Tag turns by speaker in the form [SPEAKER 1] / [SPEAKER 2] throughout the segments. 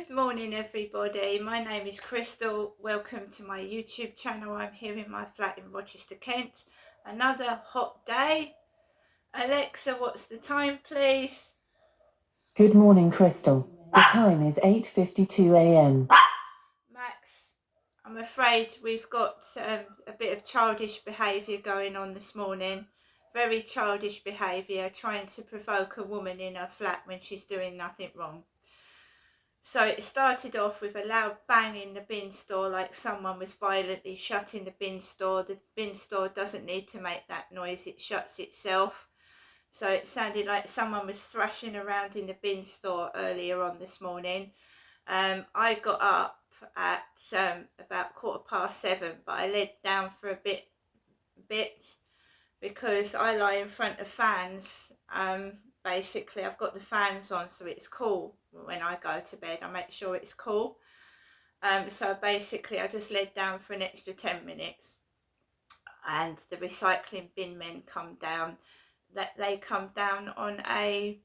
[SPEAKER 1] Good morning everybody, my name is Crystal. Welcome to my YouTube channel. I'm here in my flat in Rochester, Kent. Another hot day. Alexa, what's the time please?
[SPEAKER 2] Good morning, Crystal. The time is 8:52 a.m.
[SPEAKER 1] Max, I'm afraid we've got a bit of childish behaviour going on this morning. Very childish behaviour, trying to provoke a woman in her flat when she's doing nothing wrong. So it started off with a loud bang in the bin store, like someone was violently shutting the bin store. The bin store doesn't need to make that noise, it shuts itself. So it sounded like someone was thrashing around in the bin store earlier on this morning. I got up at about 7:15, but I laid down for a bit because I lie in front of fans. Basically I've got the fans on so it's cool when I go to bed. I make sure it's cool. So basically I just laid down for an extra 10 minutes and the recycling bin men come down. They come down on a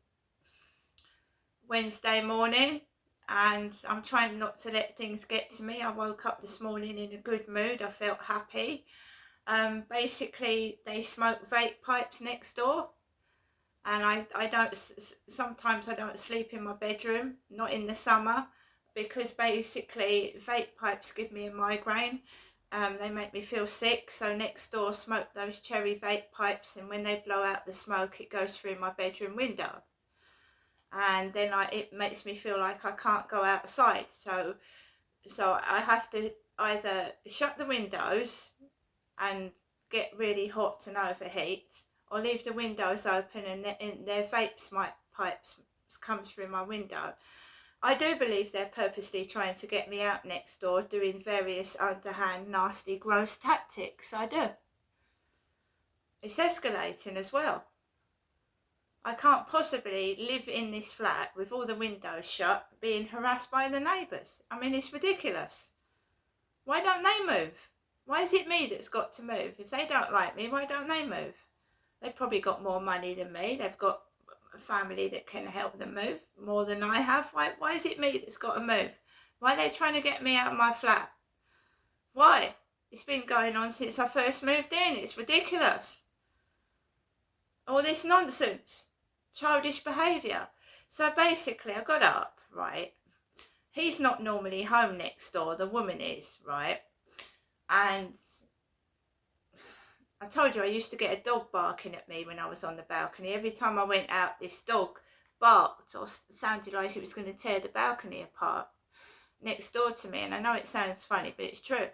[SPEAKER 1] Wednesday morning and I'm trying not to let things get to me. I woke up this morning in a good mood. I felt happy. Basically they smoke vape pipes next door, and sometimes I don't sleep in my bedroom, not in the summer, because basically vape pipes give me a migraine. They make me feel sick. So next door smoke those cherry vape pipes, and when they blow out the smoke it goes through my bedroom window, and then it makes me feel like I can't go outside. So I have to either shut the windows and get really hot and overheat, or leave the windows open and their vape pipes come through my window. I do believe they're purposely trying to get me out next door, doing various underhand, nasty, gross tactics. I do. It's escalating as well. I can't possibly live in this flat with all the windows shut, being harassed by the neighbours. I mean, it's ridiculous. Why don't they move? Why is it me that's got to move? If they don't like me, why don't they move? They've probably got more money than me. They've got a family that can help them move more than I have. Why is it me that's got to move? Why are they trying to get me out of my flat? Why? It's been going on since I first moved in. It's ridiculous. All this nonsense. Childish behaviour. So basically I got up, right? He's not normally home next door. The woman is, right? And I told you I used to get a dog barking at me when I was on the balcony. Every time I went out, this dog barked or sounded like it was going to tear the balcony apart next door to me. And I know it sounds funny, but it's true.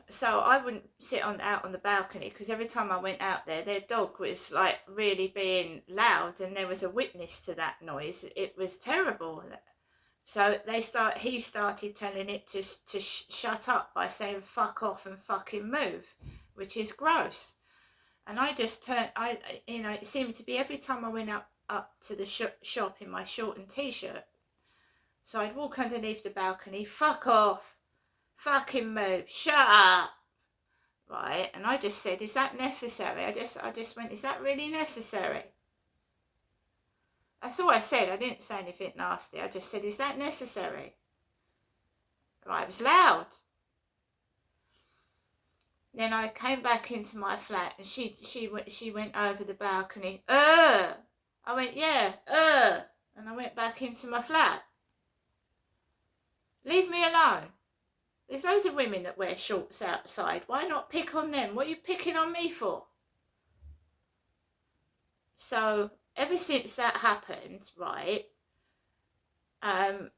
[SPEAKER 1] So I wouldn't sit out on the balcony, because every time I went out there, their dog was like really being loud, and there was a witness to that noise. It was terrible. So he started telling it to shut up by saying fuck off and fucking move, which is gross. And I just turned, it seemed to be every time I went up to the shop in my short and t-shirt. So I'd walk underneath the balcony, fuck off, fucking move, shut up, right? And I just said, is that necessary? I just went, is that really necessary? That's all I said. I didn't say anything nasty. I just said, is that necessary? Right, it was loud. Then I came back into my flat and she went over the balcony. I went, yeah, and I went back into my flat. Leave me alone. There's loads of women that wear shorts outside. Why not pick on them? What are you picking on me for? So ever since that happened, right, I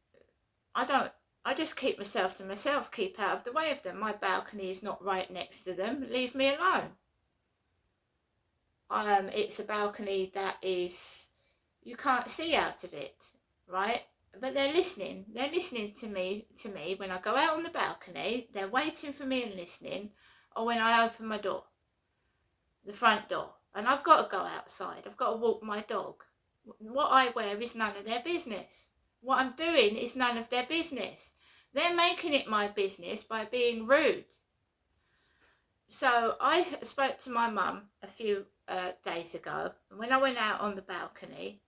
[SPEAKER 1] just keep myself to myself, keep out of the way of them. My balcony is not right next to them. Leave me alone. It's a balcony that you can't see out of it, right? But they're listening. They're listening to me when I go out on the balcony. They're waiting for me and listening, or when I open my door, the front door. And I've got to go outside. I've got to walk my dog. What I wear is none of their business. What I'm doing is none of their business. They're making it my business by being rude. So I spoke to my mum a few days ago. And when I went out on the balcony,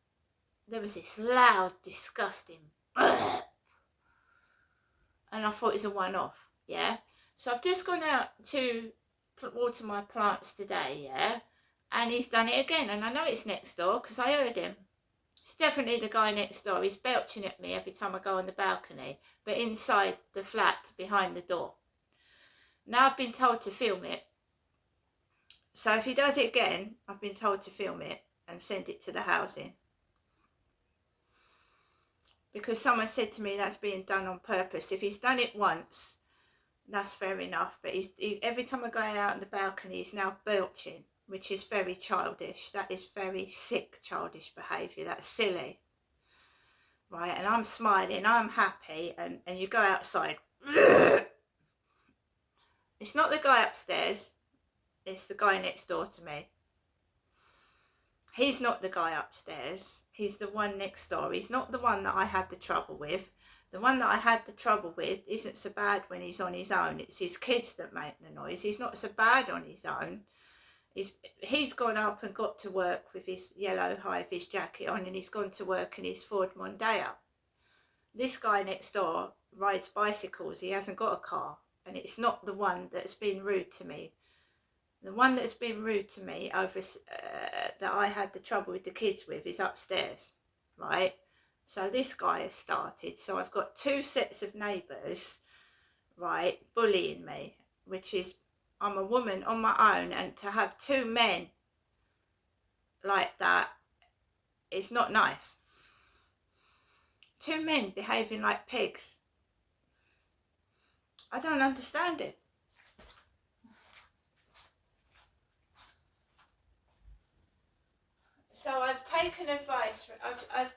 [SPEAKER 1] there was this loud, disgusting and I thought it was a one-off, yeah. So I've just gone out to water my plants today, yeah, and he's done it again, and I know it's next door because I heard him. It's definitely the guy next door. He's belching at me every time I go on the balcony, but inside the flat behind the door. Now I've been told to film it. So if he does it again, I've been told to film it and send it to the housing. Because someone said to me that's being done on purpose. If he's done it once, that's fair enough. But every time I go out on the balcony, he's now belching, which is very childish. That is very sick, childish behaviour. That's silly. Right, and I'm smiling, I'm happy, and you go outside. It's not the guy upstairs, it's the guy next door to me. He's not the guy upstairs, he's the one next door. He's not the one that I had the trouble with. The one that I had the trouble with isn't so bad when he's on his own. It's his kids that make the noise. He's not so bad on his own. He's gone up and got to work with his yellow high-vis jacket on, and he's gone to work in his Ford Mondeo. This guy next door rides bicycles. He hasn't got a car, and it's not the one that's been rude to me. The one that's been rude to me over that I had the trouble with the kids with is upstairs, right? So this guy has started. So I've got two sets of neighbours, right, bullying me, which is, I'm a woman on my own, and to have two men like that is not nice. Two men behaving like pigs. I don't understand it. So I've taken advice. I've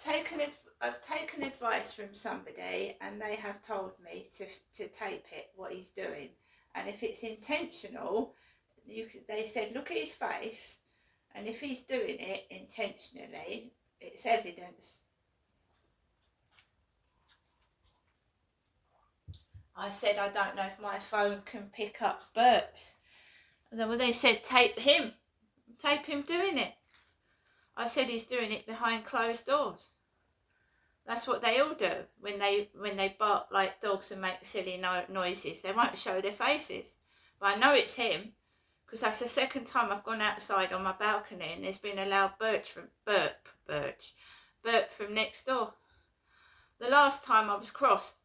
[SPEAKER 1] taken advice from somebody, and they have told me to tape it what he's doing. And if it's intentional, they said look at his face, and if he's doing it intentionally, it's evidence. I said I don't know if my phone can pick up burps. And then they said tape him doing it. I said he's doing it behind closed doors. That's what they all do when they bark like dogs and make silly noises. They won't show their faces. But I know it's him, because that's the second time I've gone outside on my balcony and there's been a loud burp from next door. The last time I was cross.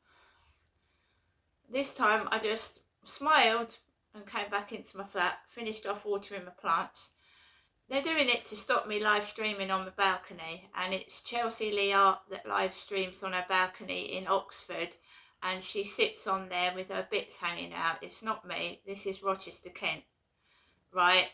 [SPEAKER 1] This time I just smiled and came back into my flat, finished off watering my plants. They're doing it to stop me live streaming on the balcony, and it's Chelsea Lee Art that live streams on her balcony in Oxford, and she sits on there with her bits hanging out. It's not me, this is Rochester, Kent, right?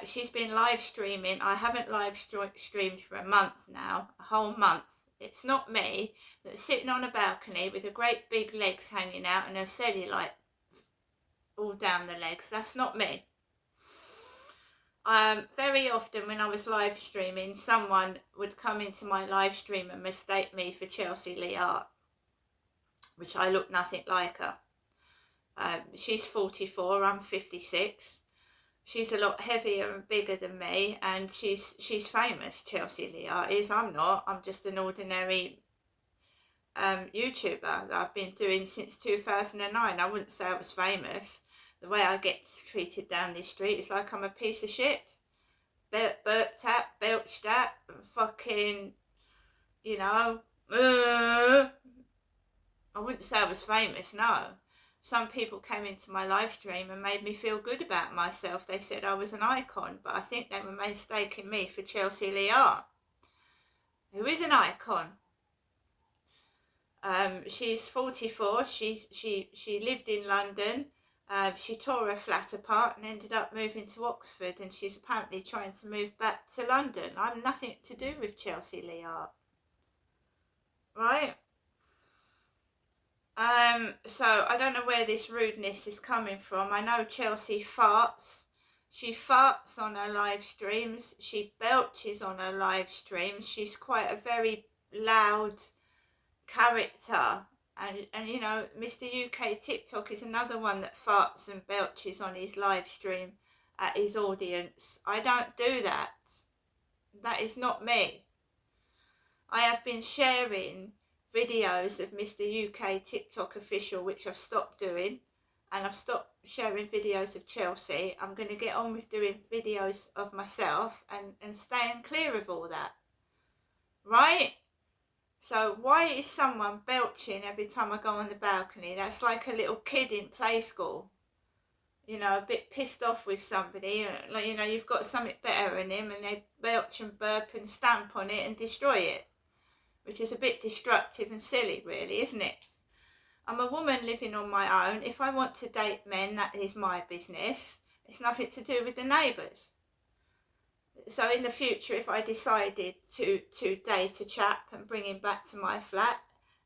[SPEAKER 1] She's been live streaming. I haven't live streamed for a month now, a whole month. It's not me that's sitting on a balcony with her great big legs hanging out and her cellulite all down the legs. That's not me. Very often when I was live streaming, someone would come into my live stream and mistake me for Chelsea Lee Art, which I look nothing like her. She's 44, I'm 56. She's a lot heavier and bigger than me, and she's famous, Chelsea Lee Art is. I'm not. I'm just an ordinary YouTuber that I've been doing since 2009. I wouldn't say I was famous. The way I get treated down this street is like I'm a piece of shit. Burped at, belched at, fucking, you know, I wouldn't say I was famous, no. Some people came into my live stream and made me feel good about myself. They said I was an icon, but I think they were mistaking me for Chelsea Lee Art, who is an icon. She's 44. She lived in London. She tore her flat apart and ended up moving to Oxford, and she's apparently trying to move back to London. I'm nothing to do with Chelsea Lee Art, right? So I don't know where this rudeness is coming from. I know Chelsea farts. She farts on her live streams. She belches on her live streams. She's quite a very loud character. And you know, Mr. UK TikTok is another one that farts and belches on his live stream at his audience. I don't do that. That is not me. I have been sharing videos of Mr. UK TikTok official, which I've stopped doing, and I've stopped sharing videos of Chelsea. I'm going to get on with doing videos of myself and staying clear of all that, right? So why is someone belching every time I go on the balcony? That's like a little kid in play school, you know, a bit pissed off with somebody, like, you know, you've got something better in him and they belch and burp and stamp on it and destroy it, which is a bit destructive and silly, really, isn't it? I'm a woman living on my own. If I want to date men, that is my business. It's nothing to do with the neighbours. So in the future, if I decided to date a chap and bring him back to my flat,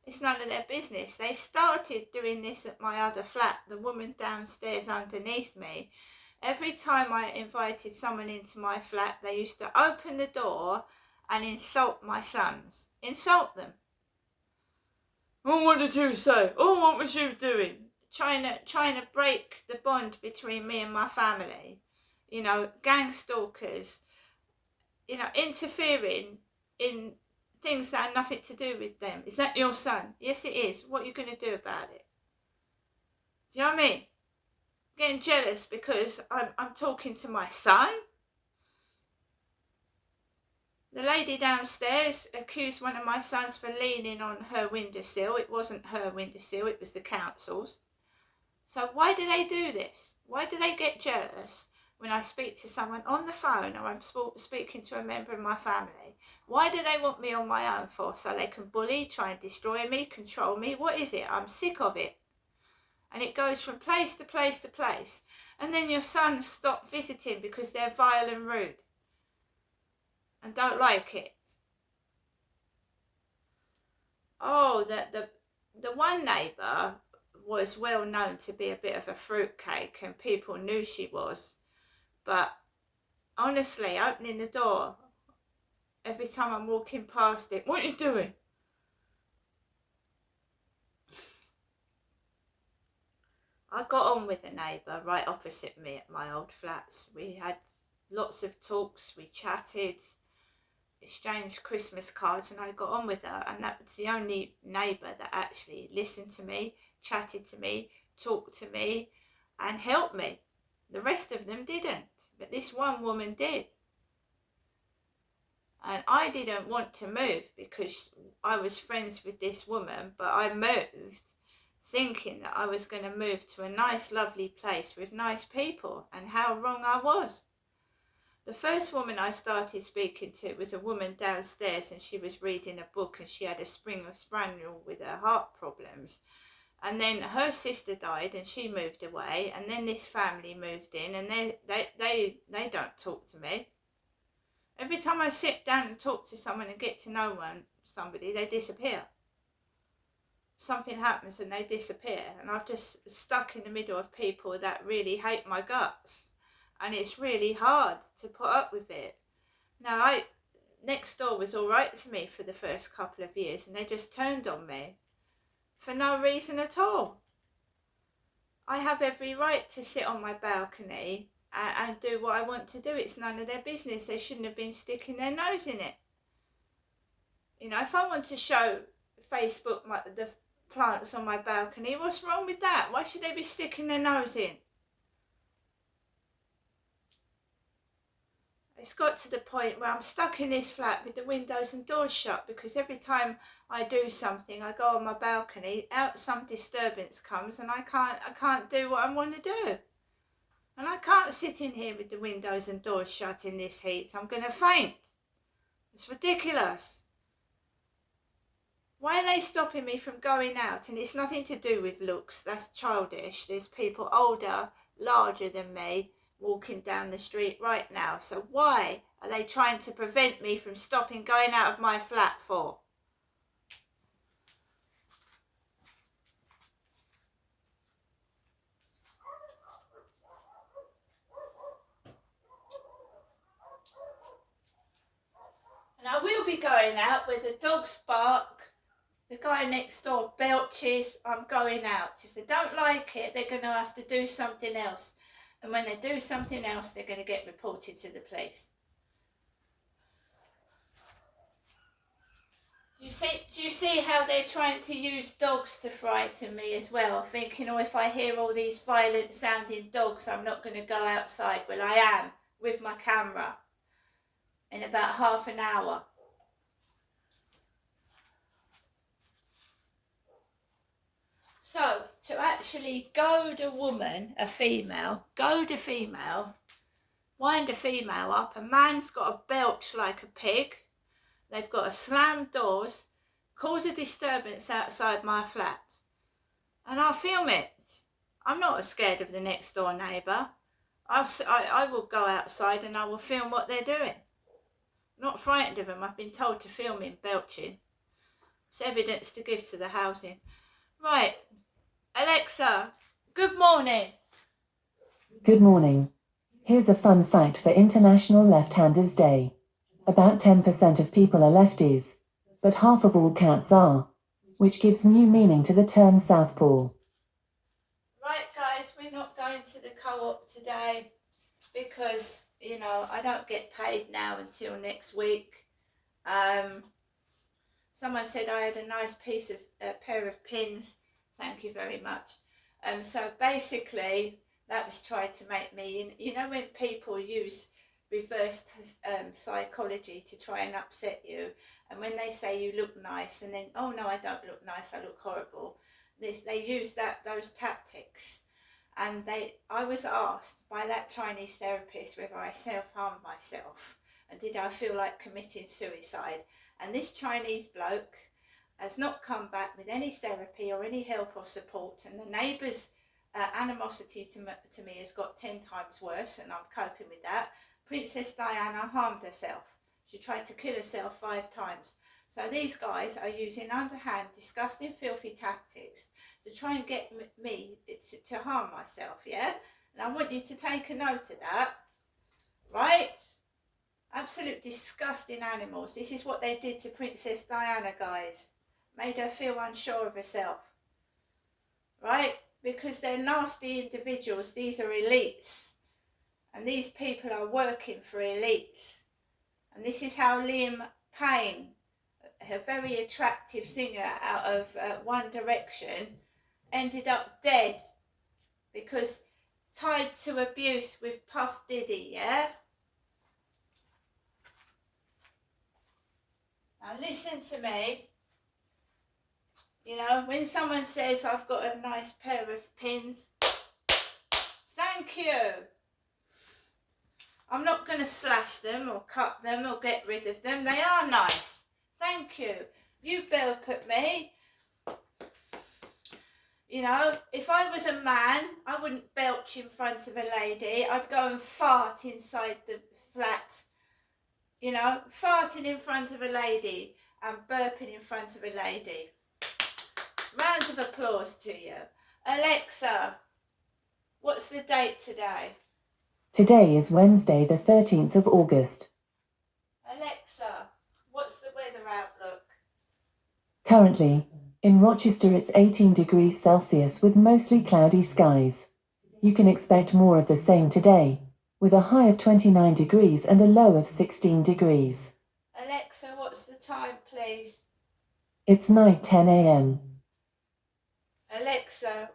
[SPEAKER 1] it's none of their business. They started doing this at my other flat, the woman downstairs underneath me. Every time I invited someone into my flat, they used to open the door and insult my sons. Insult them. Oh, what did you say? Oh, what was you doing? Trying to break the bond between me and my family. You know, gang stalkers, you know, interfering in things that have nothing to do with them. Is that your son? Yes, it is. What are you going to do about it? Do you know what I mean? Getting jealous because I'm talking to my son. The lady downstairs accused one of my sons for leaning on her windowsill. It wasn't her windowsill, it was the council's. So why do they do this? Why do they get jealous when I speak to someone on the phone or I'm speaking to a member of my family? Why do they want me on my own for? So they can bully, try and destroy me, control me? What is it? I'm sick of it. And it goes from place to place to place. And then your sons stop visiting because they're vile and rude and don't like it. Oh, the one neighbour was well known to be a bit of a fruitcake and people knew she was. But honestly, opening the door every time I'm walking past it, what are you doing? I got on with a neighbour right opposite me at my old flats. We had lots of talks, we chatted, exchanged Christmas cards, and I got on with her, and that was the only neighbour that actually listened to me, chatted to me, talked to me and helped me. The rest of them didn't, but this one woman did. And I didn't want to move because I was friends with this woman, but I moved thinking that I was going to move to a nice lovely place with nice people, and how wrong I was. The first woman I started speaking to was a woman downstairs, and she was reading a book and she had a Springer Spaniel with her heart problems. And then her sister died and she moved away, and then this family moved in, and they don't talk to me. Every time I sit down and talk to someone and get to know somebody, they disappear. Something happens and they disappear, and I'm just stuck in the middle of people that really hate my guts. And it's really hard to put up with it. Now, next door was all right to me for the first couple of years, and they just turned on me for no reason at all. I have every right to sit on my balcony and do what I want to do. It's none of their business. They shouldn't have been sticking their nose in it. You know, if I want to show Facebook the plants on my balcony, what's wrong with that? Why should they be sticking their nose in? It's got to the point where I'm stuck in this flat with the windows and doors shut, because every time I do something, I go on my balcony, out some disturbance comes, and I can't do what I want to do. And I can't sit in here with the windows and doors shut in this heat. I'm going to faint. It's ridiculous. Why are they stopping me from going out? And it's nothing to do with looks. That's childish. There's people older, larger than me, walking down the street right now. So why are they trying to prevent me from stopping going out of my flat for? And I will be going out where the dogs bark, the guy next door belches, I'm going out. If they don't like it, they're going to have to do something else. And when they do something else, they're going to get reported to the police. Do you see how they're trying to use dogs to frighten me as well? Thinking, oh, if I hear all these violent sounding dogs, I'm not going to go outside. Well, I am with my camera in about half an hour. So, to actually goad a woman, a female, wind a female up, a man's got to belch like a pig, they've got to slam doors, cause a disturbance outside my flat, and I'll film it. I'm not as scared of the next door neighbour. I will go outside and I will film what they're doing. Not frightened of them. I've been told to film him belching. It's evidence to give to the housing. Right, Alexa, good morning.
[SPEAKER 2] Good morning. Here's a fun fact for International Left-Handers Day. About 10% of people are lefties, but half of all cats are, which gives new meaning to the term southpaw.
[SPEAKER 1] Right, guys, we're not going to the co-op today because, you know, I don't get paid now until next week. Someone said I had a nice pair of pins. Thank you very much. So basically, that was tried to make me, you know, when people use reverse psychology to try and upset you, and when they say you look nice, and then, oh no, I don't look nice, I look horrible. They use those tactics. And I was asked by that Chinese therapist whether I self-harmed myself and did I feel like committing suicide. And this Chinese bloke has not come back with any therapy or any help or support, and the neighbours' animosity to me has got 10 times worse, and I'm coping with that. Princess Diana harmed herself. She tried to kill herself 5 times. So these guys are using underhand, disgusting, filthy tactics to try and get me to harm myself, yeah? And I want you to take a note of that, right? Absolute disgusting animals. This is what they did to Princess Diana, guys. Made her feel unsure of herself, right? Because they're nasty individuals. These are elites. And these people are working for elites. And this is how Liam Payne, a very attractive singer out of One Direction, ended up dead because tied to abuse with Puff Diddy, yeah? Now listen to me. You know, when someone says I've got a nice pair of pins, thank you. I'm not going to slash them or cut them or get rid of them. They are nice. Thank you. You belp at me. You know, if I was a man, I wouldn't belch in front of a lady. I'd go and fart inside the flat. You know, farting in front of a lady and burping in front of a lady. Round of applause to you. Alexa, what's the date today?
[SPEAKER 2] Today is Wednesday, the 13th of August.
[SPEAKER 1] Alexa, what's the weather outlook?
[SPEAKER 2] Currently, in Rochester it's 18 degrees Celsius with mostly cloudy skies. You can expect more of the same today, with a high of 29 degrees and a low of 16 degrees.
[SPEAKER 1] Alexa, what's the time, please?
[SPEAKER 2] It's 9:10 a.m.
[SPEAKER 1] Alexa,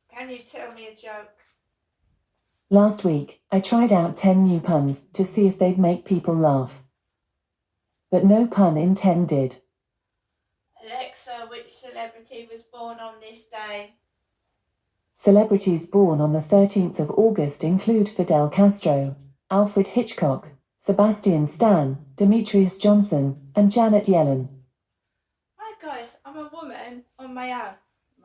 [SPEAKER 1] can you tell me a joke?
[SPEAKER 2] Last week, I tried out 10 new puns to see if they'd make people laugh. But no pun intended.
[SPEAKER 1] Alexa, which celebrity was born on this day?
[SPEAKER 2] Celebrities born on the 13th of August include Fidel Castro, Alfred Hitchcock, Sebastian Stan, Demetrius Johnson, and Janet Yellen.
[SPEAKER 1] Right, guys, I'm a woman on my own,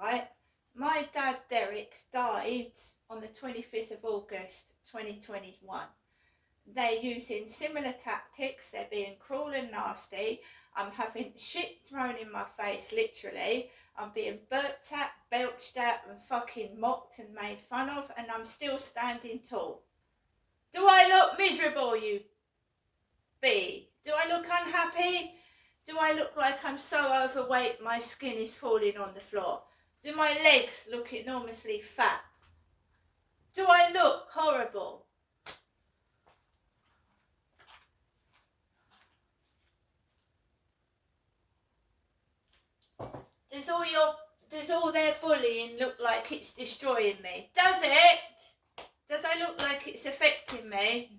[SPEAKER 1] right? My dad, Derek, died on the 25th of August 2021. They're using similar tactics. They're being cruel and nasty. I'm having shit thrown in my face, literally. I'm being burped at, belched at, and fucking mocked and made fun of, and I'm still standing tall. Do I look miserable, you bee? Do I look unhappy? Do I look like I'm so overweight my skin is falling on the floor? Do my legs look enormously fat? Do I look horrible? does all their bullying look like it's destroying me? Does it? Does I look like it's affecting me?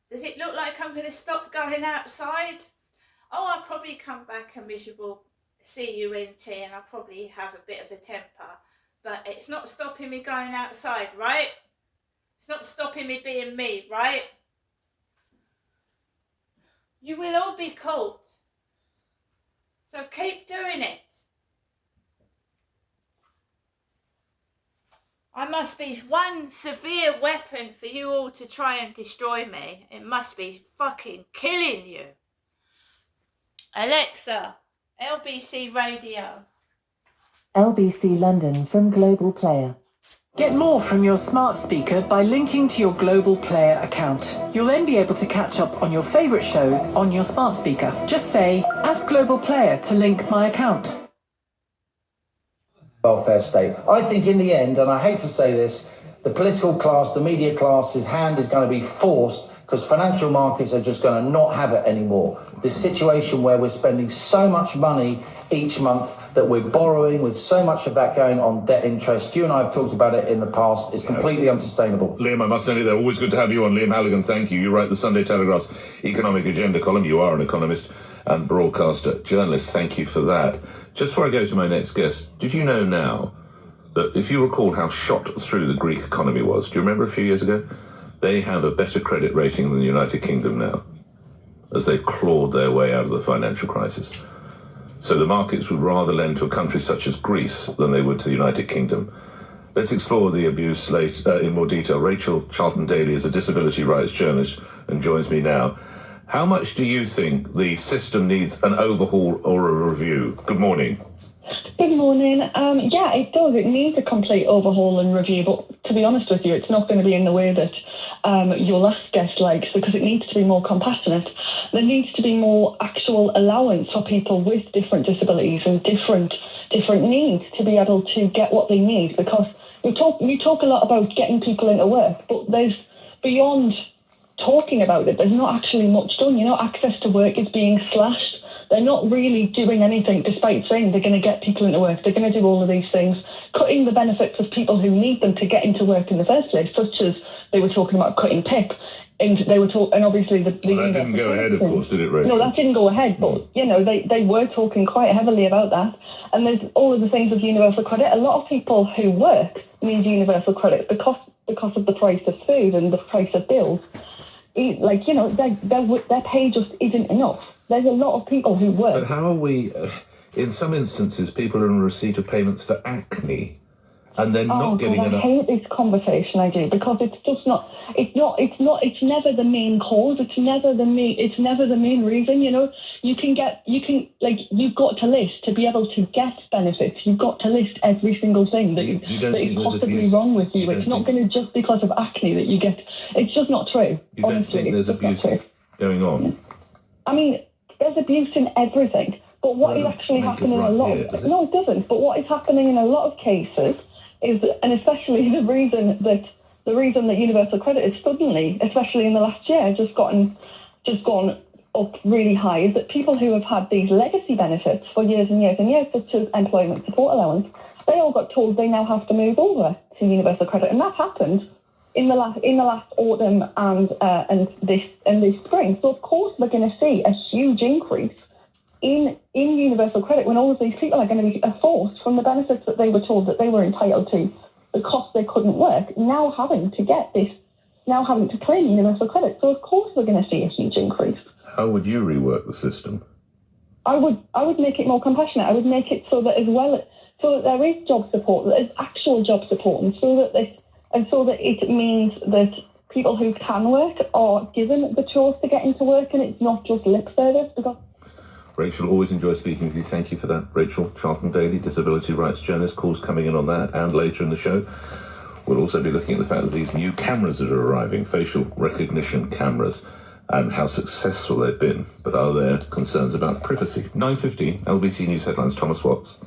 [SPEAKER 1] Does it look like I'm going to stop going outside? Oh, I'll probably come back a miserable CUNT and I'll probably have a bit of a temper. But it's not stopping me going outside, right? It's not stopping me being me, right? You will all be caught. So keep doing it. I must be one severe weapon for you all to try and destroy me. It must be fucking killing you. Alexa, LBC Radio.
[SPEAKER 2] LBC London from Global Player.
[SPEAKER 3] Get more from your smart speaker by linking to your Global Player account. You'll then be able to catch up on your favourite shows on your smart speaker. Just say, ask Global Player to link my account.
[SPEAKER 4] Welfare state. I think in the end, and I hate to say this, the political class, the media class's hand is going to be forced because financial markets are just going to not have it anymore. This situation where we're spending so much money each month that we're borrowing with so much of that going on debt interest. You and I have talked about it in the past. It's completely unsustainable.
[SPEAKER 5] Liam, I must tell you, they're always good to have you on. Liam Halligan, thank you. You write the Sunday Telegraph's Economic Agenda column. You are an economist and broadcaster journalist. Thank you for that. Just before I go to my next guest, did you know now that if you recall how shot through the Greek economy was, do you remember a few years ago? They have a better credit rating than the United Kingdom now, as they've clawed their way out of the financial crisis. So the markets would rather lend to a country such as Greece than they would to the United Kingdom. Let's explore the abuse in more detail. Rachel Charlton-Daly is a disability rights journalist and joins me now. How much do you think the system needs an overhaul or a review? Good morning.
[SPEAKER 6] Good morning. Yeah, it does. It needs a complete overhaul and review, but to be honest with you, it's not going to be in the way that your last guest likes, because it needs to be more compassionate. There needs to be more actual allowance for people with different disabilities and different needs to be able to get what they need, because you talk a lot about getting people into work, but there's beyond talking about it, there's not actually much done. Access to work is being slashed. They're not really doing anything, despite saying they're going to get people into work. They're going to do all of these things, cutting the benefits of people who need them to get into work in the first place, such as they were talking about cutting PIP. And they were and obviously the
[SPEAKER 5] that didn't go ahead, of course, did it, Rachel?
[SPEAKER 6] No, that didn't go ahead, but they were talking quite heavily about that. And there's all of the things with universal credit. A lot of people who work need universal credit because of the price of food and the price of bills. Their pay just isn't enough. There's a lot of people who work.
[SPEAKER 5] But how are we? In some instances, people are in receipt of payments for acne, and they're not getting enough. I
[SPEAKER 6] hate this conversation. I do, because it's just not. It's never the main cause. It's never the main reason. You've got to list to be able to get benefits. You've got to list every single thing that is possibly wrong with you. It's not going to just because of acne that you get. It's just not true.
[SPEAKER 5] You don't think there's abuse going on?
[SPEAKER 6] I mean, there's abuse in everything. But what is actually happening in a lot of... No, it doesn't. But what is happening in a lot of cases is, and especially the reason that universal credit is suddenly, especially in the last year, just gone up really high, is that people who have had these legacy benefits for years and years and years, such as employment support allowance, they all got told they now have to move over to universal credit, and that happened in the last autumn and this spring. So of course we're going to see a huge increase in universal credit when all of these people are going to be forced from the benefits that they were told that they were entitled to because they couldn't work, now having to claim universal credit. So of course we're going to see a huge increase.
[SPEAKER 5] How would you rework the system?
[SPEAKER 6] I would make it more compassionate. I would make it so that there is job support, that there's actual job support, and so that it means that people who can work are given the choice to get into work, and it's not just lip service. Because
[SPEAKER 5] Rachel, always enjoy speaking with you. Thank you for that. Rachel Charlton-Daly, disability rights journalist. Calls coming in on that, and later in the show we'll also be looking at the fact that these new cameras that are arriving, facial recognition cameras, and how successful they've been. But are there concerns about privacy? 9:15, LBC News headlines, Thomas Watts.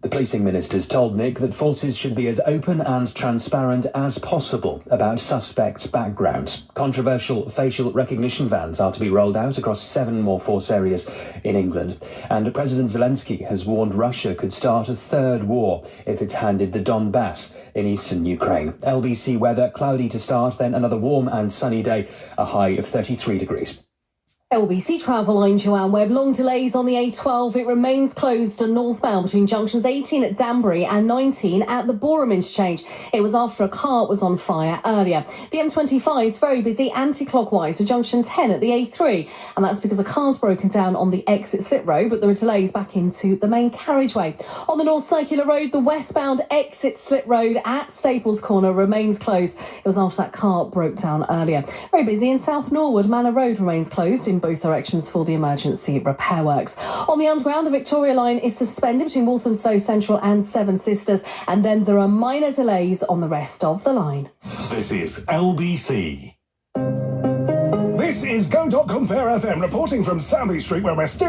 [SPEAKER 7] The policing ministers told Nick that forces should be as open and transparent as possible about suspects' backgrounds. Controversial facial recognition vans are to be rolled out across 7 more force areas in England. And President Zelensky has warned Russia could start a third war if it's handed the Donbass in eastern Ukraine. LBC weather, cloudy to start, then another warm and sunny day, a high of 33 degrees.
[SPEAKER 8] LBC Travel, I'm Joanne Webb. Long delays on the A12. It remains closed and northbound between junctions 18 at Danbury and 19 at the Boreham interchange. It was after a car was on fire earlier. The M25 is very busy anti-clockwise to junction 10 at the A3, and that's because a car's broken down on the exit slip road, but there are delays back into the main carriageway. On the North Circular Road, the westbound exit slip road at Staples Corner remains closed. It was after that car broke down earlier. Very busy in South Norwood. Manor Road remains closed in both directions for the emergency repair works. On the Underground, the Victoria line is suspended between Walthamstow Central and Seven Sisters, and then there are minor delays on the rest of the line.
[SPEAKER 9] This is LBC. This is Go.Compare FM reporting from Southey Street, where we're still